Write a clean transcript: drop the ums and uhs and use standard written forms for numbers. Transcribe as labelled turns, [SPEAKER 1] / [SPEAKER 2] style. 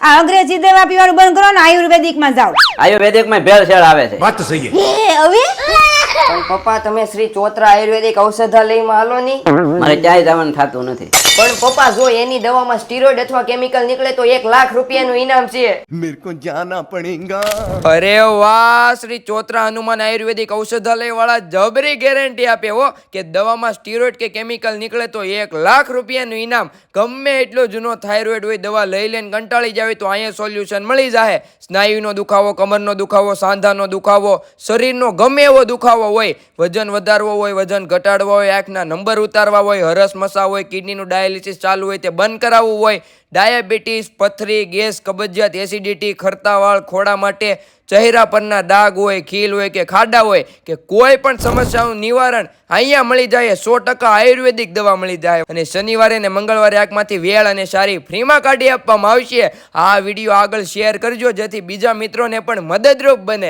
[SPEAKER 1] આ અંગ્રેજી દવા પીવાનું બંધ કરો ને આયુર્વેદિક માં જાઓ.
[SPEAKER 2] આયુર્વેદિક માં ભેળસેળ આવે છે.
[SPEAKER 3] વાત તો સહી છે.
[SPEAKER 1] હે હવે
[SPEAKER 4] પણ પપ્પા તમે શ્રી ચોત્રા આયુર્વેદિક ઔષધાલયમાં હાલો ની.
[SPEAKER 2] મારે ક્યાંય જવાનું થતું નથી.
[SPEAKER 4] પણ પપ્પા જો એની દવામાં સ્ટીરોઇડ અથવા કેમિકલ નીકળે તો 1 લાખ રૂપિયાનું ઇનામ છે.
[SPEAKER 3] मेरे को जाना पड़ेगा.
[SPEAKER 5] અરે વાહ, શ્રી ચોત્રા હનુમાન આયુર્વેદિક ઔષધાલય વાળા જબરી ગેરંટી આપે હો કે દવામાં સ્ટીરોઇડ કે કેમિકલ નીકળે તો 1 લાખ રૂપિયાનું ઇનામ. ગમે એટલો જૂનો થાઇરોઇડ હોય દવા લઈ લઈને કંટાળી જાવે તો અહીંયા સોલ્યુશન મળી જાય. સ્નાયુનો દુખાવો, કમરનો દુખાવો, સાંધાનો દુખાવો, શરીરનો ગમે એવો દુખાવો હોય, વજન વધારવો હોય, વજન ઘટાડવા હોય, આંખના નંબર ઉતારવા હોય, હરસ મસા હોય, કિડનીનું ડાયાલિસિસ ચાલુ હોય તે બંધ કરાવવું હોય, ડાયાબિટીસ, પથરી, ગેસ, કબજિયાત, એસિડિટી, ખરતા વાળ, ખોડા માટે, ચહેરા પરના ડાઘ હોય, ખીલ હોય કે ખાડા હોય કે કોઈ પણ સમસ્યાનું નિવારણ અહીંયા મળી જાય. 100% આયુર્વેદિક દવા મળી જાય. અને શનિવારે ને મંગળવારે આંખમાંથી વેળ અને સારી ફ્રીમાં કાઢી આપવામાં આવશે. આ વિડીયો આગળ શેર કરજો જેથી બીજા મિત્રોને પણ મદદરૂપ બને.